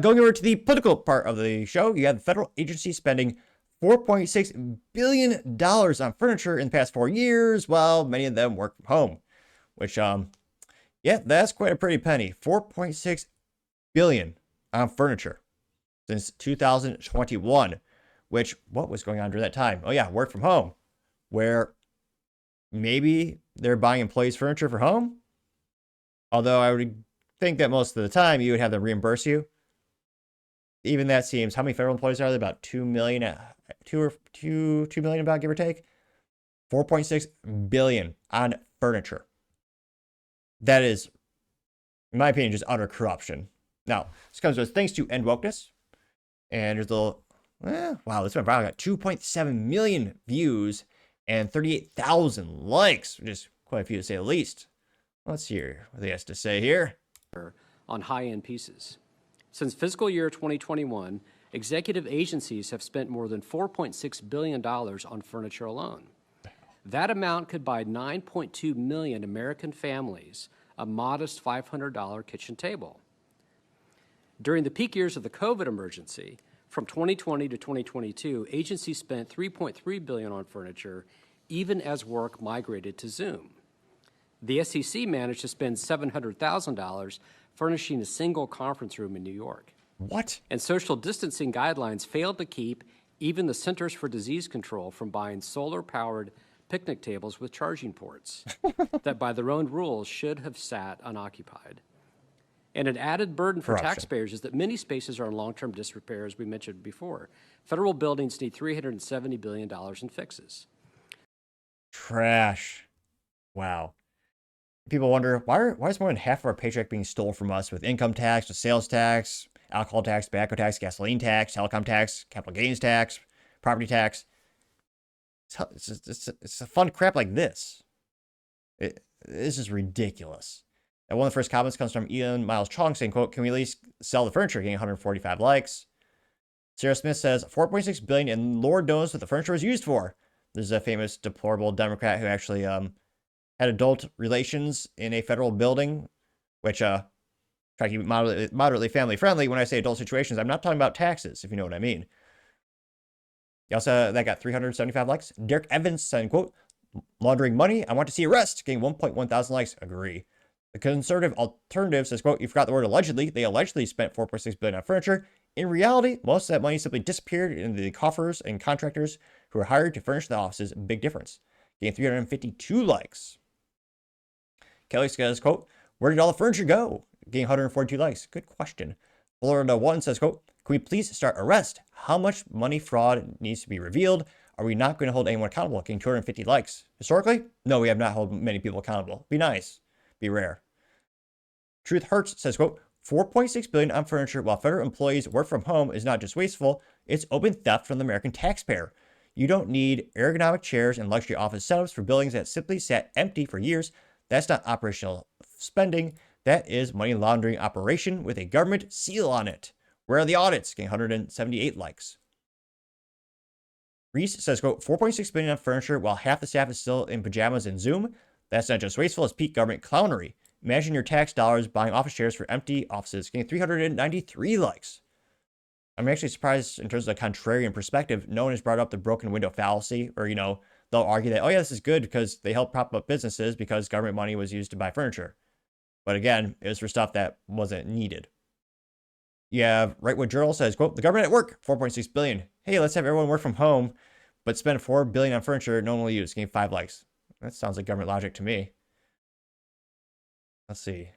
Going over to the political part of the show, you have the federal agency spending $4.6 billion on furniture in the past 4 years, while many of them work from home. Which, yeah, that's quite a pretty penny. $4.6 billion on furniture since 2021. Which, what was going on during that time? Oh yeah, work from home, where maybe they're buying employees' furniture for home. Although I would think that most of the time you would have them reimburse you. Even that seems, how many federal employees are there? About 2 million, 2 million about, give or take. 4.6 billion on furniture. That is, in my opinion, just utter corruption. Now, this comes with thanks to End Wokeness. And there's a little, wow, this went viral. Got 2.7 million views and 38,000 likes, which is quite a few to say the least. Let's hear what he has to say here. On high-end pieces. Since fiscal year 2021, executive agencies have spent more than $4.6 billion on furniture alone. That amount could buy 9.2 million American families a modest $500 kitchen table. During the peak years of the COVID emergency, from 2020 to 2022, agencies spent $3.3 billion on furniture, even as work migrated to Zoom. The SEC managed to spend $700,000 furnishing a single conference room in New York. What? And social distancing guidelines failed to keep even the Centers for Disease Control from buying solar-powered picnic tables with charging ports that by their own rules should have sat unoccupied. And an added burden for taxpayers is that many spaces are in long-term disrepair, as we mentioned before. Federal buildings need $370 billion in fixes. Trash. Wow. People wonder, why is more than half of our paycheck being stolen from us with income tax, with sales tax, alcohol tax, tobacco tax, gasoline tax, telecom tax, capital gains tax, property tax? It's a fun crap like this. This is ridiculous. And one of the first comments comes from Ian Miles Chong saying, quote, can we at least sell the furniture, getting 145 likes. Sarah Smith says, 4.6 billion, and Lord knows what the furniture was used for. There's a famous deplorable Democrat who actually had adult relations in a federal building, which try to keep it moderately family friendly. When I say adult situations, I'm not talking about taxes, if you know what I mean. He also, that got 375 likes. Derek Evans saying, quote, laundering money, I want to see arrest, getting 1.1 thousand likes. Agree. The conservative alternative says, quote, you forgot the word allegedly. They allegedly spent 4.6 billion on furniture. In reality, most of that money simply disappeared into the coffers and contractors who were hired to furnish the offices. Big difference. Getting 352 likes. Kelly says, quote, where did all the furniture go? Getting 142 likes. Good question. Florida 1 says, quote, can we please start arrest? How much money fraud needs to be revealed? Are we not going to hold anyone accountable? Getting 250 likes. Historically, no, we have not held many people accountable. Be nice. Be rare. Truth Hurts says, quote, 4.6 billion on furniture while federal employees work from home is not just wasteful, it's open theft from the American taxpayer. You don't need ergonomic chairs and luxury office setups for buildings that simply sat empty for years. That's not operational spending. That is money laundering operation with a government seal on it. Where are the audits? Getting 178 likes. Reese says, quote, 4.6 billion on furniture while half the staff is still in pajamas and Zoom. That's not just wasteful, it's peak government clownery. Imagine your tax dollars buying office chairs for empty offices, getting 393 likes. I'm actually surprised in terms of the contrarian perspective. No one has brought up the broken window fallacy, or, you know, they'll argue that, oh yeah, this is good because they help prop up businesses because government money was used to buy furniture. But again, it was for stuff that wasn't needed. You have Rightwood Journal says, quote, the government at work, 4.6 billion. Hey, let's have everyone work from home, but spend 4 billion on furniture no one will use, getting 5 likes. That sounds like government logic to me. Let's see.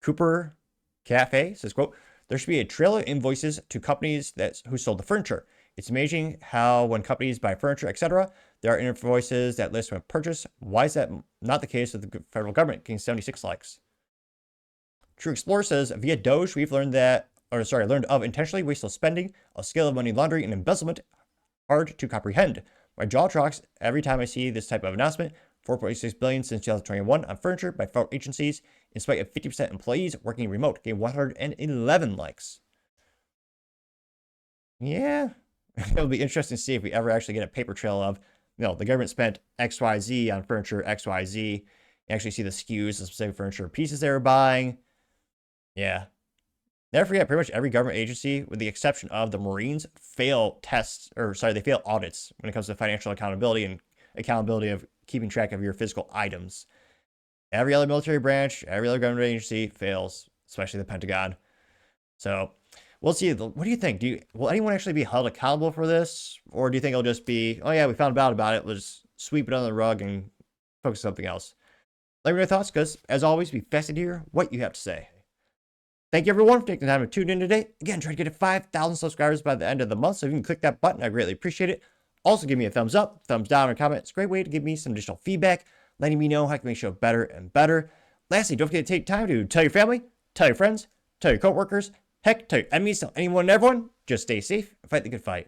Cooper Cafe says, quote, there should be a trail of invoices to companies who sold the furniture. It's amazing how when companies buy furniture, etc., there are invoices that list when purchased. Why is that not the case with the federal government, getting 76 likes? True Explorer says, via Doge, we've learned of intentionally wasteful spending, a scale of money laundering and embezzlement hard to comprehend. My jaw drops every time I see this type of announcement. 4.6 billion since 2021 on furniture by federal agencies, in spite of 50% employees working remote, getting 111 likes. Yeah, it'll be interesting to see if we ever actually get a paper trail of, you know, the government spent XYZ on furniture, XYZ. You actually see the SKUs, the specific furniture pieces they were buying. Yeah, Never forget, pretty much every government agency, with the exception of the Marines, fail they fail audits when it comes to financial accountability and accountability of keeping track of your physical items. Every other military branch, every other government agency fails, especially the Pentagon. So we'll see. What do you think? Will anyone actually be held accountable for this? Or do you think it'll just be, oh yeah, we found out about it, we'll just sweep it under the rug and focus on something else? Let me know your thoughts, because as always, be fascinated to hear what you have to say. Thank you everyone for taking the time to tune in today. Again, try to get to 5,000 subscribers by the end of the month, so if you can click that button, I greatly appreciate it. Also, give me a thumbs up, thumbs down, or comment. It's a great way to give me some additional feedback, letting me know how I can make the show better and better. Lastly, don't forget to take time to tell your family, tell your friends, tell your coworkers, heck, tell your enemies, tell anyone and everyone. Just stay safe and fight the good fight.